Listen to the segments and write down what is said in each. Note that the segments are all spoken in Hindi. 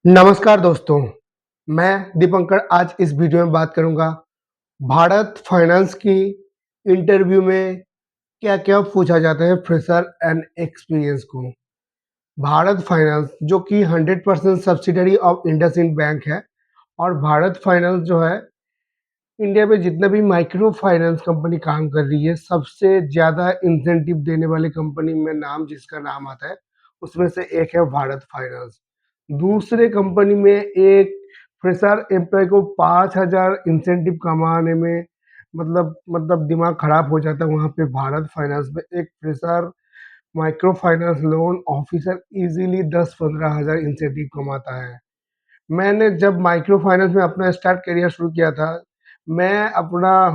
नमस्कार दोस्तों, मैं दीपंकर आज इस वीडियो में बात करूँगा भारत फाइनेंस की इंटरव्यू में क्या-क्या पूछा जाता है फ्रेशर एंड एक्सपीरियंस को। भारत फाइनेंस जो कि 100% सब्सिडियरी ऑफ इंडसइंड बैंक है और भारत फाइनेंस जो है इंडिया में जितने भी माइक्रो फाइनेंस कंपनी काम कर रही है, सबसे ज़्यादा इंसेंटिव देने वाली कंपनी में जिसका नाम आता है, उसमें से एक है भारत फाइनेंस। दूसरे कंपनी में एक फ्रेशर एम्प्लॉय को 5,000 इंसेंटिव कमाने में मतलब दिमाग खराब हो जाता है। वहाँ पे भारत फाइनेंस में एक fresher micro finance loan officer easily 10-15 हज़ार इंसेंटिव कमाता है। मैंने जब माइक्रो फाइनेंस में अपना स्टार्ट करियर शुरू किया था, मैं अपना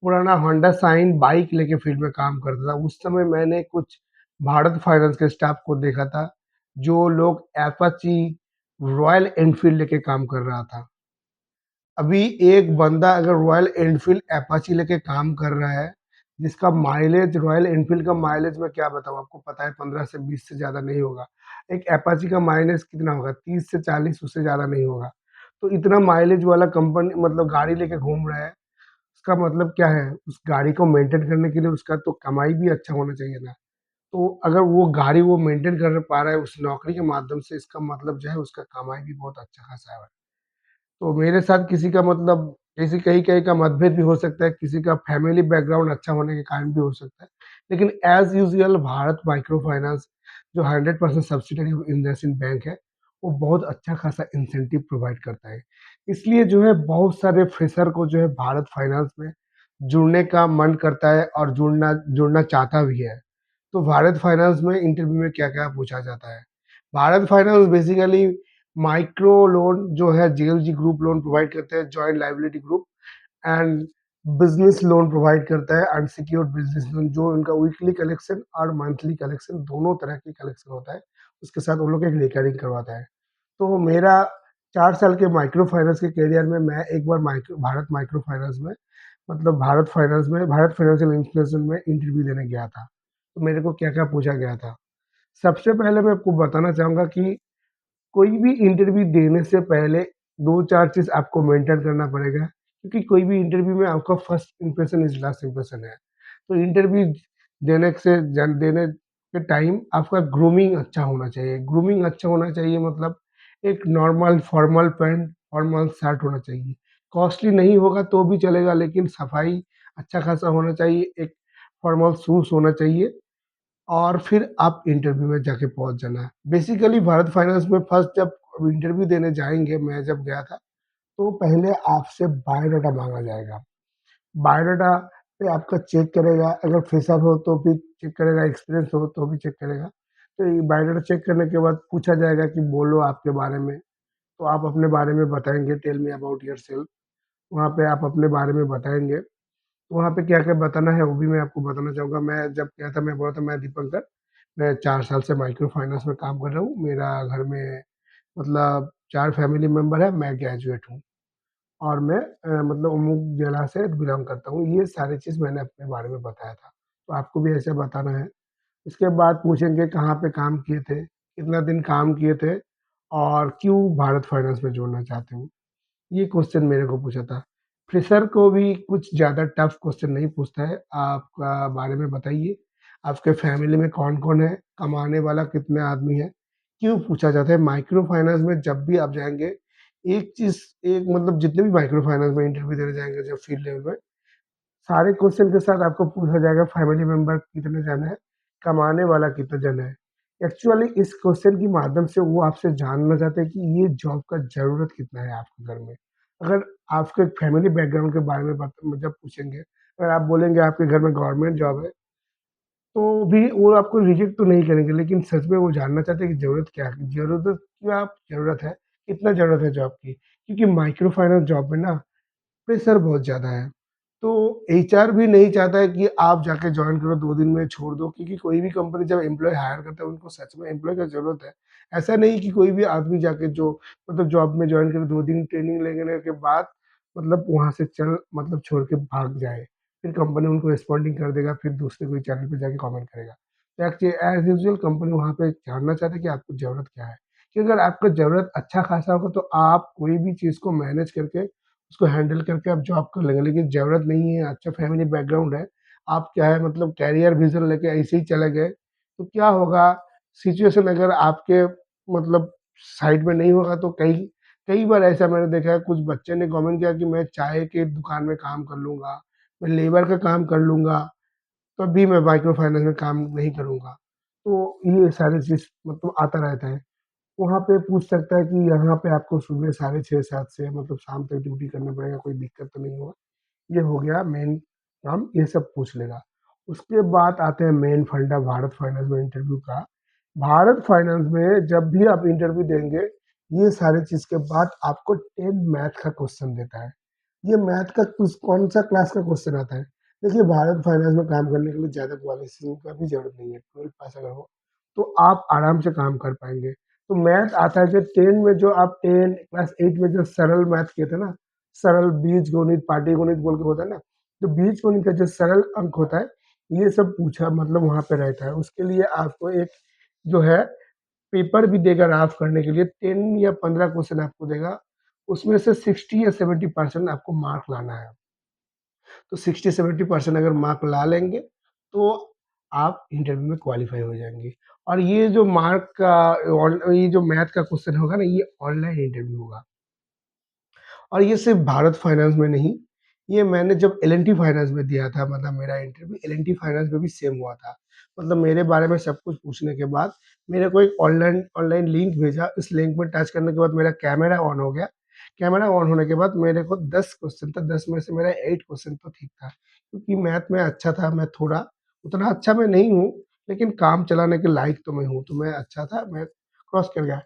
पुराना होंडा शाइन बाइक लेके फील्ड में काम करता था। उस समय मैंने कुछ भारत फाइनेंस के स्टाफ को देखा था, जो लोग एपाची, रॉयल एनफील्ड लेके काम कर रहा था। अभी एक बंदा अगर रॉयल एनफील्ड अपाची लेके काम कर रहा है, जिसका माइलेज रॉयल एनफील्ड का माइलेज मैं क्या बताऊँ आपको पता है 15 से 20 से ज़्यादा नहीं होगा। एक अपाची का माइलेज कितना होगा 30 से 40 उससे ज़्यादा नहीं होगा। तो इतना माइलेज वाला कंपनी मतलब गाड़ी लेके घूम रहा है, उसका मतलब क्या है? उस गाड़ी को मेंटेन करने के लिए उसका तो कमाई भी अच्छा होना चाहिए ना। तो अगर वो गाड़ी वो मेंटेन कर पा रहा है उस नौकरी के माध्यम से इसका मतलब जो है उसका कमाई भी बहुत अच्छा खासा है। तो मेरे साथ किसी का मतलब जैसे कहीं-कहीं का मतभेद भी हो सकता है, किसी का फैमिली बैकग्राउंड अच्छा होने के कारण भी हो सकता है। लेकिन as usual Bharat micro finance जो 100% सब्सिडियरी इंडसइंड बैंक है, वो बहुत अच्छा खासा इंसेंटिव प्रोवाइड करता है। इसलिए जो है बहुत सारे फ्रेशर को जो है भारत फाइनेंस में जुड़ने का मन करता है और जुड़ना जुड़ना चाहता भी है। तो भारत फाइनेंस में इंटरव्यू में क्या-क्या पूछा जाता है? Bharat finance basically micro loan जो है जेएलजी ग्रुप लोन प्रोवाइड करते हैं, joint liability group and business loan provide करता है, अनसिक्योर्ड बिज़नेस लोन जो उनका वीकली कलेक्शन और मंथली कलेक्शन दोनों तरह की कलेक्शन होता है। उसके साथ वो लोग एक रिकरिंग करवाता है। तो मेरा 4 साल के माइक्रो फाइनेंस के करियर में मैं एक बार भारत माइक्रो फाइनेंस में भारत फाइनेंशियल इंस्टीट्यूशन में इंटरव्यू देने गया था। तो मेरे को क्या-क्या पूछा गया था? सबसे पहले मैं आपको बताना चाहूँगा कि कोई भी इंटरव्यू देने से पहले 2-4 चीज़ आपको मेंटेन करना पड़ेगा, क्योंकि कोई भी इंटरव्यू में आपका first impression is last impression है। तो इंटरव्यू देने के टाइम आपका ग्रूमिंग अच्छा होना चाहिए। ग्रूमिंग अच्छा होना चाहिए मतलब एक normal formal pant, formal shirt होना चाहिए। कॉस्टली नहीं होगा तो भी चलेगा लेकिन सफाई अच्छा खासा होना चाहिए, एक फॉर्मल शूज़ होना चाहिए और फिर आप इंटरव्यू में जाके पहुँच जाना है। बेसिकली भारत फाइनेंस में फर्स्ट जब इंटरव्यू देने जाएँगे, मैं जब गया था, तो पहले आपसे बायोडाटा माँगा जाएगा। बायोडाटा पे आपका चेक करेगा, अगर फ्रेशर हो तो भी चेक करेगा, एक्सपीरियंस हो तो भी चेक करेगा। तो ये बायोडाटा चेक करने के बाद पूछा जाएगा कि बोलो आपके बारे में, तो आप अपने बारे में बताएँगे, टेल मी अबाउट योरसेल्फ। वहाँ पे आप अपने बारे में बताएँगे। वहाँ पे क्या-क्या बताना है वो भी मैं आपको बताना चाहूँगा। मैं जब गया था मैं बोला था मैं दीपंकर, मैं 4 साल से माइक्रो फाइनेंस में काम कर रहा हूँ। मेरा घर में मतलब 4 फैमिली मेंबर है, मैं ग्रेजुएट हूँ और मैं मतलब अमुक जिला से बिलॉन्ग करता हूँ। ये सारी चीज़ मैंने अपने बारे में बताया था। तो आपको भी ऐसे बताना है। उसके बाद पूछेंगे कहाँ पे काम किए थे, कितना दिन काम किए थे और क्यों भारत फाइनेंस में जुड़ना चाहते हो? ये क्वेश्चन मेरे को पूछा था। फ्रेशर को भी कुछ ज़्यादा टफ क्वेश्चन नहीं पूछता है, आपका बारे में बताइए, आपके फैमिली में कौन-कौन है, कमाने वाला कितने आदमी है, क्यों पूछा जाता है। माइक्रो फाइनेंस में जब भी आप जाएँगे, एक चीज़ एक मतलब जितने भी माइक्रो फाइनेंस में इंटरव्यू देने जाएँगे जब फील्ड लेवल में, सारे क्वेश्चन के साथ आपको पूछा जाएगा फैमिली मेंबर कितने जन हैं, कमाने वाला कितने जन है। एक्चुअली इस क्वेश्चन के माध्यम से वो आपसे जानना चाहते हैं कि ये जॉब का ज़रूरत कितना है आपके घर में। अगर आपके फैमिली बैकग्राउंड के बारे में जब पूछेंगे, अगर आप बोलेंगे आपके घर में गवर्नमेंट जॉब है, तो भी वो आपको रिजेक्ट तो नहीं करेंगे, लेकिन सच में वो जानना चाहते हैं कि ज़रूरत क्या है? ज़रूरत क्या ज़रूरत है? कितना ज़रूरत है जॉब की? क्योंकि माइक्रो फाइनेंस जॉब में ना प्रेशर बहुत ज़्यादा है। तो एचआर भी नहीं चाहता है कि आप जाके जॉइन करो 2 दिन में छोड़ दो क्योंकि कोई भी कंपनी जब एम्प्लॉयी हायर करता है उनको सच में एम्प्लॉयी का ज़रूरत है। ऐसा नहीं कि कोई भी आदमी जाके जो मतलब जॉब में जॉइन करे 2 दिन ट्रेनिंग लेने के बाद मतलब वहाँ से छोड़ के भाग जाए। फिर कंपनी उनको रिस्पॉन्डिंग कर देगा, फिर दूसरे कोई चैनल पे जाके कमेंट करेगा। तो एक्चुअली एज़ यूजुअल कंपनी वहाँ पे जानना चाहती है कि आपको ज़रूरत क्या है? कि अगर आपका ज़रूरत अच्छा खासा होगा तो आप कोई भी चीज़ को मैनेज करके, उसको हैंडल करके आप जॉब कर लेंगे। लेकिन ज़रूरत नहीं है, अच्छा फैमिली बैकग्राउंड है, आप क्या है मतलब करियर विज़न लेके ऐसे ही चले गए, तो क्या होगा सिचुएशन अगर आपके मतलब साइड में नहीं होगा तो कई कई बार ऐसा मैंने देखा है कुछ बच्चे ने कमेंट किया कि मैं चाय की दुकान में काम कर लूँगा, मैं लेबर का काम कर लूँगा, तभी मैं माइक्रो फाइनेंस में काम नहीं करूँगा। तो ये सारी चीज़ मतलब आता रहता है। वहाँ पे पूछ सकता है कि यहाँ पे आपको सुबह साढ़े 6-7 से मतलब शाम तक ड्यूटी करना पड़ेगा, कोई दिक्कत तो नहीं होगा? ये हो गया मेन काम, ये सब पूछ लेगा। उसके बाद आते हैं मेन फंडा भारत फाइनेंस में इंटरव्यू का। भारत फाइनेंस में जब भी आप इंटरव्यू देंगे, ये सारी चीज़ के बाद आपको 10 मैथ का क्वेश्चन देता है। ये मैथ का कुछ कौन-सा क्लास का क्वेश्चन आता है? देखिए भारत फाइनेंस में काम करने के लिए ज़्यादा क्वालिफ़िकेशन का भी ज़रूरत नहीं है, 12 पास अगर हो, तो आप आराम से काम कर पाएँगे। तो मैथ आता है जो 10 में जो आप 10 क्लास 8 में जो सरल मैथ किए थे ना, सरल बीजगणित, पाटीगणित बोल के होता है ना, तो बीजगणित का जो सरल अंक होता है, ये सब पूछा मतलब वहाँ पे रहता है। उसके लिए आपको एक जो है पेपर भी देगा राफ़ करने के लिए 10 या 15 क्वेश्चन आपको देगा, उसमें से 60 या 70% आपको मार्क लाना है। तो 60-70% अगर मार्क ला लेंगे, तो आप इंटरव्यू में क्वालीफाई हो जाएँगे। और ये जो मार्क का ये जो मैथ का क्वेश्चन होगा ना, ये ऑनलाइन इंटरव्यू होगा। और ये सिर्फ़ भारत फाइनेंस में नहीं, ये मैंने जब एल-एन-टी फाइनेंस में दिया था मतलब मेरा इंटरव्यू एल-एन-टी फाइनेंस में भी सेम हुआ था। मतलब मेरे बारे में सब कुछ पूछने के बाद मेरे को एक ऑनलाइन ऑनलाइन लिंक भेजा, इस लिंक में टच करने के बाद मेरा कैमरा ऑन हो गया। कैमरा ऑन होने के बाद मेरे को 10 क्वेश्चन था, 10 में से मेरा 8 क्वेश्चन तो ठीक था। क्योंकि मैथ में अच्छा था, मैं थोड़ा उतना अच्छा मैं नहीं हूँ, लेकिन काम चलाने के लायक तो मैं हूँ, तो मैं अच्छा था, मैं क्रॉस कर गया।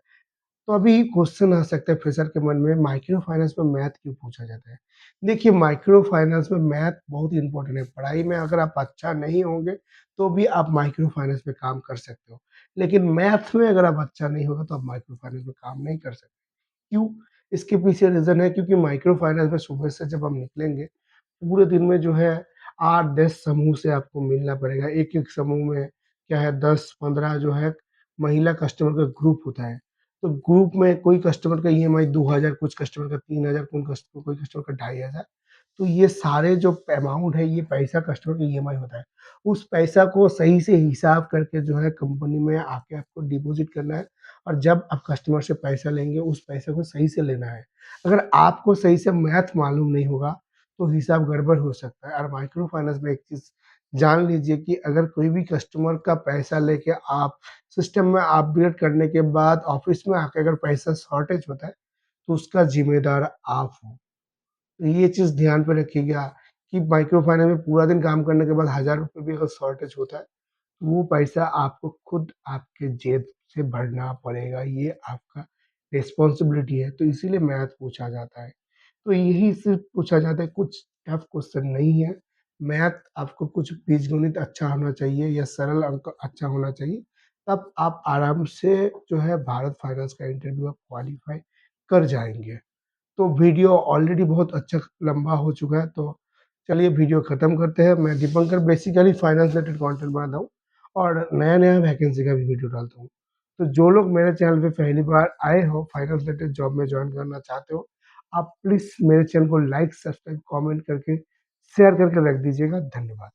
तो अभी क्वेश्चन आ सकता है फ्रेशर के मन में माइक्रो फाइनेंस में मैथ क्यों पूछा जाता है? देखिए माइक्रो फाइनेंस में मैथ बहुत इम्पोर्टेंट है। पढ़ाई में अगर आप अच्छा नहीं होंगे, तो भी आप माइक्रो फाइनेंस में काम कर सकते हो। लेकिन मैथ में अगर आप अच्छा नहीं होगा, तो आप माइक्रो फाइनेंस में काम नहीं कर सकते। क्यों? इसके पीछे रीज़न है क्योंकि माइक्रो फाइनेंस में सुबह से जब हम निकलेंगे, पूरे दिन में जो है 8-10 समूह से आपको मिलना पड़ेगा। एक-एक समूह में क्या है 10-15 जो है महिला कस्टमर का ग्रुप होता है। तो ग्रुप में कोई कस्टमर का ईएमआई 2000 कुछ कस्टमर का 3000 कोई कस्टमर का 2500 तो ये सारे जो अमाउंट है ये पैसा कस्टमर का ईएमआई होता है। उस पैसा को सही से हिसाब करके जो है कंपनी में आके आपको डिपॉज़िट करना है और जब आप कस्टमर से पैसा लेंगे उस पैसे को सही से लेना है। अगर आपको सही से मैथ मालूम नहीं होगा तो हिसाब गड़बड़ हो सकता है और माइक्रो फाइनेंस में एक चीज़ जान लीजिए कि अगर कोई भी कस्टमर का पैसा लेके आप सिस्टम में अपडेट करने के बाद ऑफ़िस में आके अगर पैसा शॉर्टेज होता है, तो उसका ज़िम्मेदार आप हो। तो ये चीज़ ध्यान पे रखिएगा कि माइक्रो फाइनेंस में पूरा दिन काम करने के बाद ₹1000 भी अगर शॉर्टेज होता है, तो वो पैसा आपको खुद आपके जेब से भरना पड़ेगा। ये आपका रिस्पॉन्सिबिलिटी है, तो इसीलिए मैथ पूछा जाता है। तो यही सिर्फ़ पूछा जाता है, कुछ टफ़ क्वेश्चन नहीं है। मैथ आपको कुछ बीजगणित अच्छा होना चाहिए या सरल अंक अच्छा होना चाहिए, तब आप आराम से जो है भारत फाइनेंस का इंटरव्यू आप क्वालीफ़ाई कर जाएँगे। तो वीडियो ऑलरेडी बहुत अच्छा लंबा हो चुका है, तो चलिए वीडियो ख़त्म करते हैं। मैं Dipankar basically finance related content बनाता हूँ और नया-नया वैकेंसी का भी वीडियो डालता हूँ। तो जो लोग मेरे चैनल पे पहली बार आए हो, फाइनेंस रिलेटेड जॉब में जॉइन करना चाहते हो, आप प्लीज़ मेरे चैनल को लाइक, सब्सक्राइब, कमेंट करके शेयर करके रख दीजिएगा। धन्यवाद।